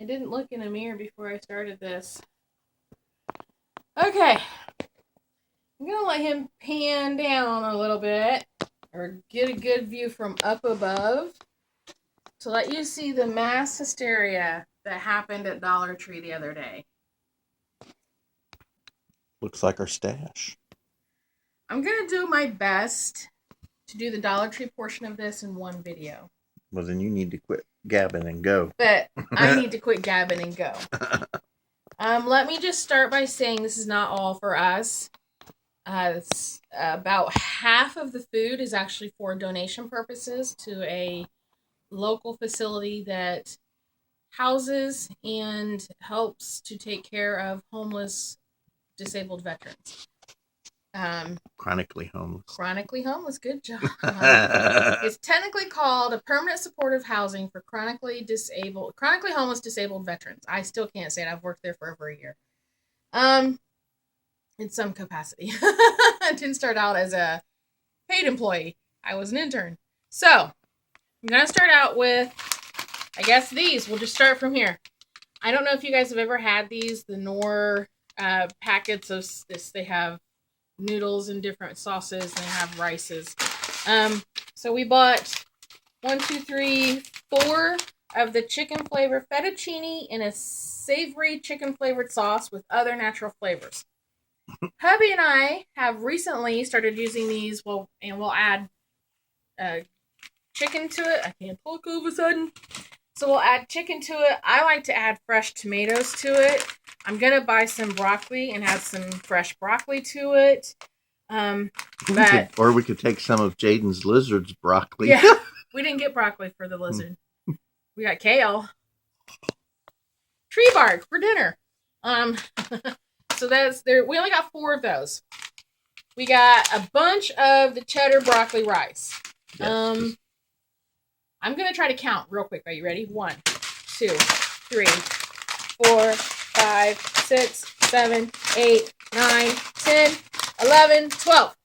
I didn't look in a mirror before I started this. Okay. I'm going to let him pan down a little bit, or get a good view from up above, to let you see the mass hysteria that happened at Dollar Tree the other day. Looks like our stash. I'm going to do my best to do the Dollar Tree portion of this in one video. Well, then you need to quit gabbing and go. But I need to quit gabbing and go. Let me just start by saying this is not all for us. It's about half of the food is actually for donation purposes to a local facility that houses and helps to take care of homeless, disabled veterans. Chronically homeless. Chronically homeless, good job. It's technically called a permanent supportive housing for chronically homeless disabled veterans. I still can't say it. I've worked there for over a year. In some capacity. I didn't start out as a paid employee. I was an intern. So, I'm going to start out with, I guess these. We'll just start from here. I don't know if you guys have ever had these, the Knorr packets of this. They have noodles and different sauces, and they have rices. So we bought 4 of the chicken flavor fettuccine in a savory chicken flavored sauce with other natural flavors. Hubby and I have recently started using these, and we'll add chicken to it. I can't talk all of a sudden. So we'll add chicken to it. I like to add fresh tomatoes to it. I'm going to buy some broccoli and add some fresh broccoli to it. Or we could take some of Jaden's lizard's broccoli. Yeah, we didn't get broccoli for the lizard. We got kale. Tree bark for dinner. So that's there. We only got 4 of those. We got a bunch of the cheddar broccoli rice. Yes. I'm gonna try to count real quick. Are you ready? 1, 2, 3, 4, 5, 6, 7, 8, 9, 10, 11, 12.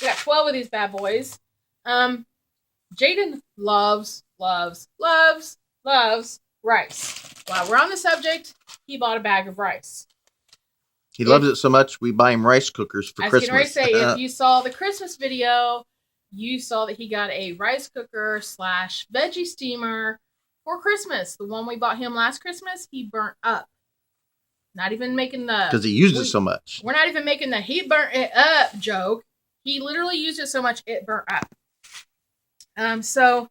We got 12 of these bad boys. Jaden loves rice. While we're on the subject, he bought a bag of rice. He loves it so much, we buy him rice cookers for Christmas. I was going to say, if you saw the Christmas video, you saw that he got a rice cooker / veggie steamer for Christmas. The one we bought him last Christmas, he burnt up. Not even making the... Because he used it so much. We're not even making the he burnt it up joke. He literally used it so much, it burnt up. So,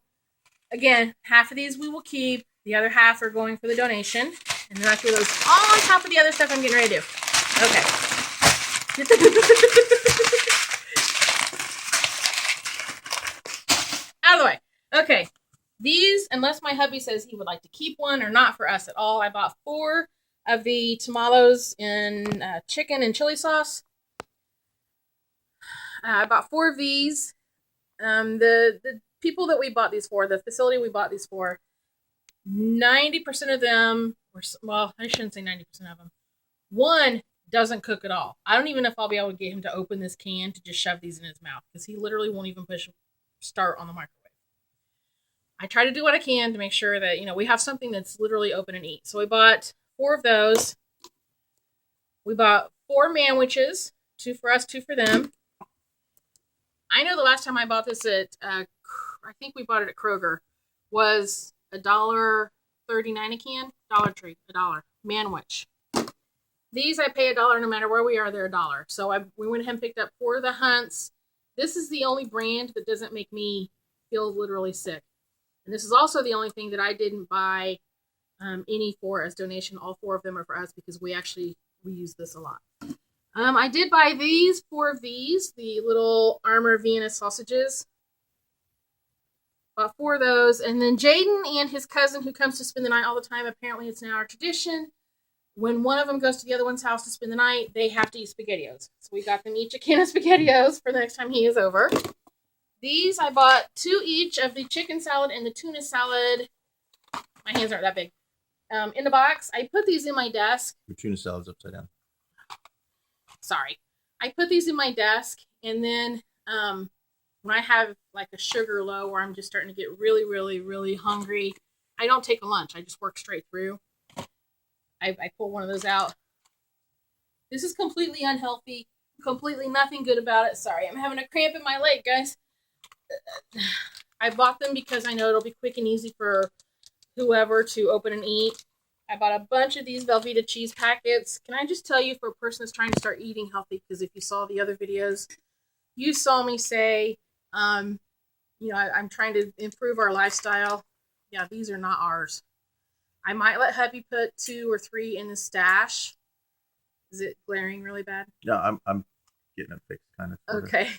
again, half of these we will keep. The other half are going for the donation. And then I throw those all on top of the other stuff I'm getting ready to do. Okay. Out of the way. Okay. These, unless my hubby says he would like to keep one or not for us at all, I bought 4 of the tamales in chicken and chili sauce. I bought 4 of these. The people that we bought these for, the facility we bought these for, 90% of them, well, I shouldn't say 90% of them. One doesn't cook at all. I don't even know if I'll be able to get him to open this can to just shove these in his mouth, because he literally won't even push start on the microwave. I try to do what I can to make sure that, we have something that's literally open and eat. So we bought 4 of those. We bought 4 manwiches, 2 for us, 2 for them. I know the last time I bought this at, I think we bought it at Kroger, was $1.39 a can. Dollar Tree, $1. Manwich. These I pay $1 no matter where we are, they're $1. So we went ahead and picked up 4 of the Hunts. This is the only brand that doesn't make me feel literally sick. And this is also the only thing that I didn't buy any for as donation. All 4 of them are for us because we use this a lot. I did buy 4 of these, the little Armour Vienna sausages. Bought 4 of those. And then Jaden and his cousin, who comes to spend the night all the time, apparently it's now our tradition. When one of them goes to the other one's house to spend the night, they have to eat SpaghettiOs. So we got them each a can of SpaghettiOs for the next time he is over. These, I bought 2 each of the chicken salad and the tuna salad. My hands aren't that big. In the box. I put these in my desk. Your tuna salad's upside down. Sorry. I put these in my desk, and then when I have like a sugar low where I'm just starting to get really, really, really hungry, I don't take a lunch. I just work straight through. I pull one of those out. This is completely unhealthy. Completely nothing good about it. Sorry, I'm having a cramp in my leg, guys. I bought them because I know it'll be quick and easy for whoever to open and eat. I bought a bunch of these Velveeta cheese packets. Can I just tell you, for a person that's trying to start eating healthy, because if you saw the other videos, you saw me say, I'm trying to improve our lifestyle. Yeah, these are not ours. I might let hubby put 2 or 3 in the stash. Is it glaring really bad? Yeah, I'm getting it fixed, kind of. Okay.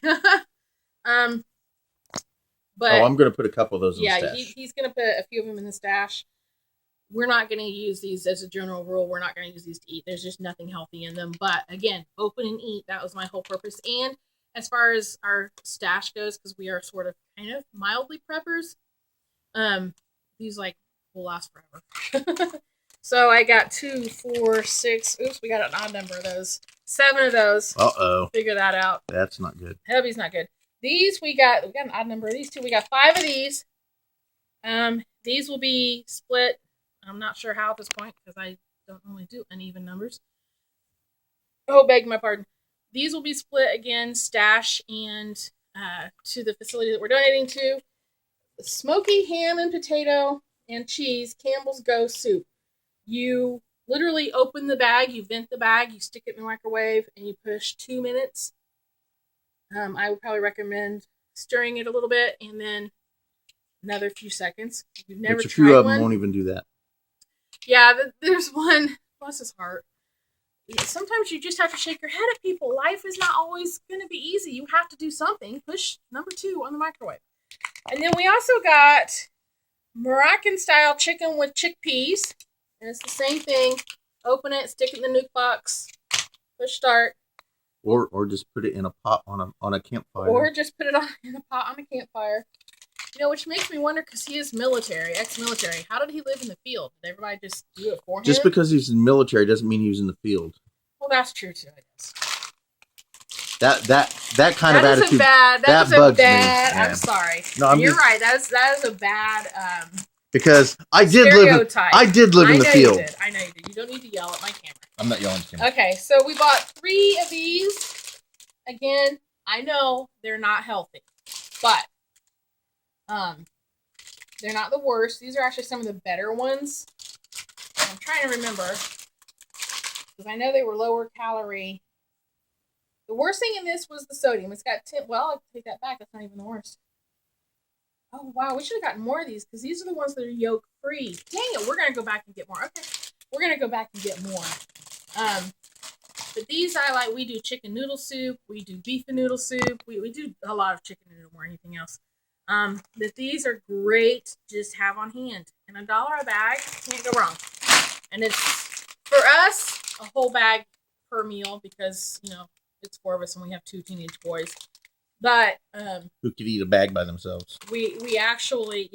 But I'm going to put a couple of those in the stash. He's going to put a few of them in the stash. We're not going to use these as a general rule. We're not going to use these to eat. There's just nothing healthy in them. But again, open and eat. That was my whole purpose. And as far as our stash goes, because we are sort of kind of mildly preppers, these will last forever. So I got 2, 4, 6. Oops, we got an odd number of those. 7 of those. Uh-oh. Figure that out. That's not good. Hubby's not good. These we got an odd number of these 2. We got 5 of these. These will be split. I'm not sure how at this point because I don't normally do uneven numbers. Oh, beg my pardon. These will be split again, stash and to the facility that we're donating to. Smoky ham and potato and cheese Campbell's Go soup. You literally open the bag, you vent the bag, you stick it in the microwave, and you push 2 minutes. I would probably recommend stirring it a little bit and then another few seconds. You've never Which a tried few of one. them won't even do that. Yeah, there's one. Bless his heart. Sometimes you just have to shake your head at people. Life is not always going to be easy. You have to do something. Push number 2 on the microwave. And then we also got Moroccan-style chicken with chickpeas. And it's the same thing. Open it, stick it in the nuke box, push start. Or just put it in a pot on a campfire. Or just put it in a pot on a campfire. Which makes me wonder, because he is military, ex-military. How did he live in the field? Did everybody just do it for him? Just because he's in the military doesn't mean he was in the field. Well, that's true too, I guess. That kind of attitude. That bugs me. Yeah. I'm sorry. No, you're right. That is a bad because I did live in the field. I know you did. You don't need to yell at my camera. I'm not yelling at the camera. Okay, so we bought 3 of these. Again, I know they're not healthy, but they're not the worst. These are actually some of the better ones. I'm trying to remember because I know they were lower calorie. The worst thing in this was the sodium. It's got 10. Well, I'll take that back. That's not even the worst. Oh, wow. We should have gotten more of these because these are the ones that are yolk free. Dang it. We're going to go back and get more. Okay. We're going to go back and get more. But these I like. We do chicken noodle soup. We do beef and noodle soup. We do a lot of chicken noodle more than anything else. But these are great to just have on hand. And $1 a bag, can't go wrong. And it's, for us, a whole bag per meal because, it's 4 of us and we have 2 teenage boys. But who could eat a bag by themselves? We actually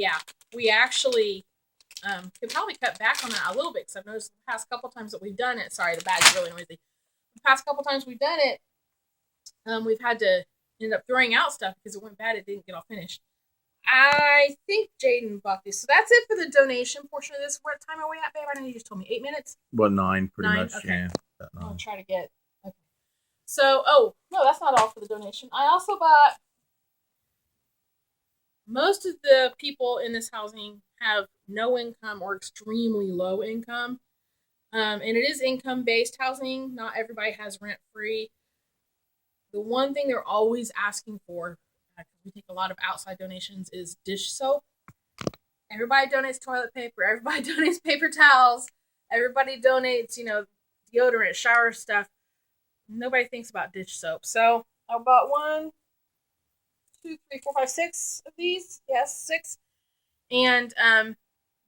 could probably cut back on that a little bit because I've noticed the past couple times that we've done it. Sorry, the bag's really noisy. The past couple times we've done it, we've had to end up throwing out stuff because it went bad. It didn't get all finished. I think Jaden bought these. So that's it for the donation portion of this. What time are we at, babe? I know you just told me 8 minutes. Well, 9 pretty much. Okay. Yeah. I'll try to get. Okay. So, no, that's not all for the donation. I also bought. Most of the people in this housing have no income or extremely low income. And it is income-based housing. Not everybody has rent-free. The one thing they're always asking for, we take a lot of outside donations, is dish soap. Everybody donates toilet paper. Everybody donates paper towels. Everybody donates, deodorant, shower stuff. Nobody thinks about dish soap. So I bought 1, 2, 3, 4, 5, 6 of these. Yes, 6. And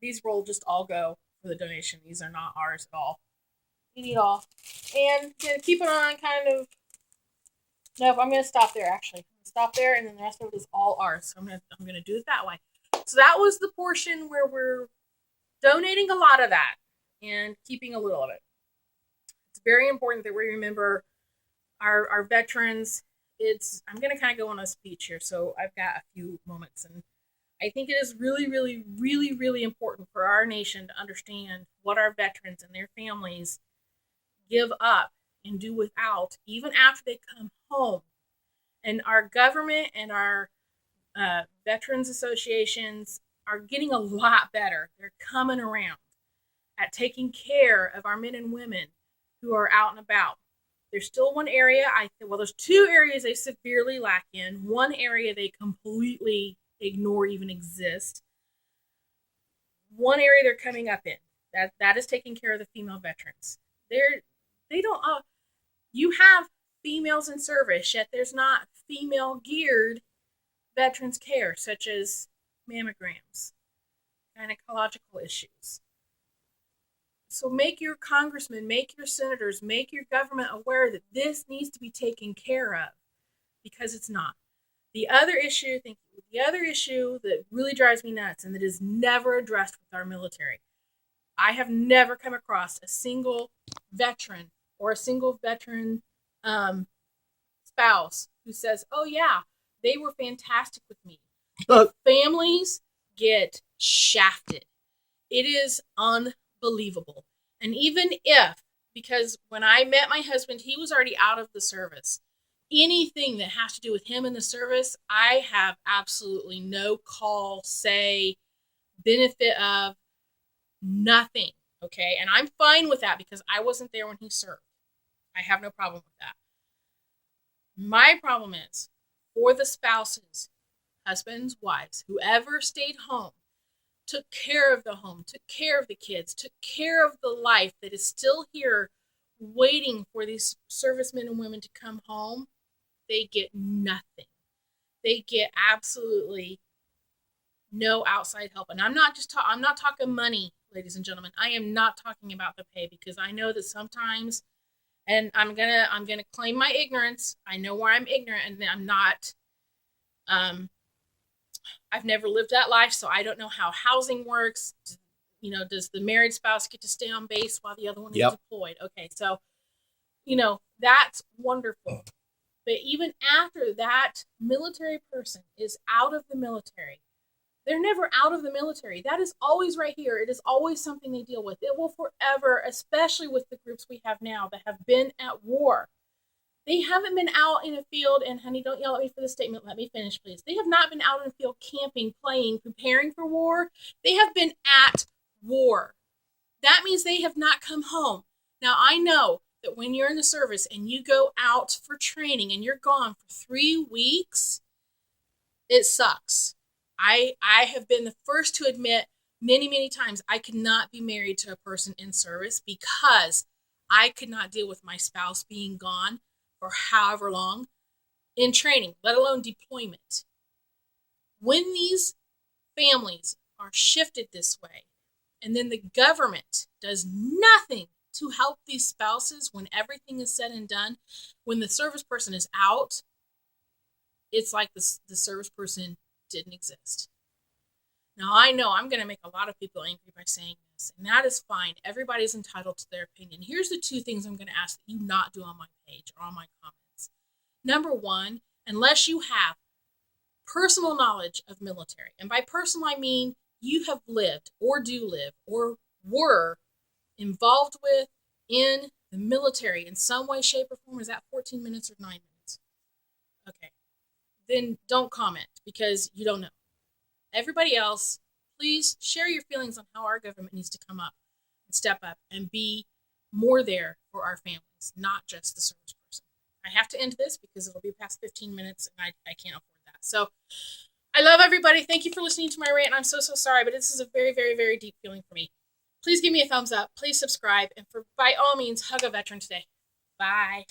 these will just all go for the donation. These are not ours at all. We need all. And to keep it on I'm going to stop there, actually. I'm going to stop there, and then the rest of it is all ours. So I'm going to do it that way. So that was the portion where we're donating a lot of that and keeping a little of it. It's very important that we remember our veterans. I'm going to kind of go on a speech here, so I've got a few moments, and I think it is really, really, really, really important for our nation to understand what our veterans and their families give up and do without, even after they come home. And our government and our veterans associations are getting a lot better. They're coming around at taking care of our men and women who are out and about. There's still one area, there's two areas they severely lack in. One area they completely ignore even exist. One area they're coming up in. That is taking care of the female veterans. They don't you have females in service, yet there's not female geared veterans care, such as mammograms, gynecological issues. So make your congressmen, make your senators, make your government aware that this needs to be taken care of, because it's not. The other issue that really drives me nuts and that is never addressed with our military, I have never come across a single veteran or a single veteran spouse who says, oh yeah, they were fantastic with me. Families get shafted. It is unbelievable. And even because when I met my husband, he was already out of the service. Anything that has to do with him in the service, I have absolutely no call, say, benefit of, nothing. Okay. And I'm fine with that because I wasn't there when he served. I have no problem with that. My problem is for the spouses, husbands, wives, whoever stayed home, took care of the home, took care of the kids, took care of the life that is still here waiting for these servicemen and women to come home, they get nothing. They get absolutely no outside help. And I'm not talking money, ladies and gentlemen. I am not talking about the pay, because I know that sometimes, and I'm gonna claim my ignorance. I know where I'm ignorant, and I'm not. I've never lived that life, so I don't know how housing works. Does the married spouse get to stay on base while the other one is deployed? Okay, so that's wonderful. But even after that military person is out of the military, they're never out of the military. That is always right here. It is always something they deal with. It will forever, especially with the groups we have now that have been at war. They haven't been out in a field, and honey, don't yell at me for the statement. Let me finish, please. They have not been out in a field camping, playing, preparing for war. They have been at war. That means they have not come home. Now, I know that when you're in the service and you go out for training and you're gone for 3 weeks, it sucks. I have been the first to admit many, many times I could not be married to a person in service because I could not deal with my spouse being gone for however long in training, let alone deployment. When these families are shifted this way, and then the government does nothing to help these spouses when everything is said and done, when the service person is out, it's like the service person didn't exist. Now, I know I'm going to make a lot of people angry by saying this, and that is fine. Everybody's entitled to their opinion. Here's the 2 things I'm going to ask that you not do on my page or on my comments. Number 1, unless you have personal knowledge of military, and by personal I mean you have lived or do live or were involved with in the military in some way, shape, or form. Is that 14 minutes or 9 minutes? Okay. Then don't comment because you don't know. Everybody else, please share your feelings on how our government needs to come up and step up and be more there for our families, not just the service person. I have to end this because it'll be past 15 minutes and I can't afford that. So I love everybody. Thank you for listening to my rant. I'm so sorry, but this is a very, very, very deep feeling for me. Please give me a thumbs up. Please subscribe. And by all means, hug a veteran today. Bye.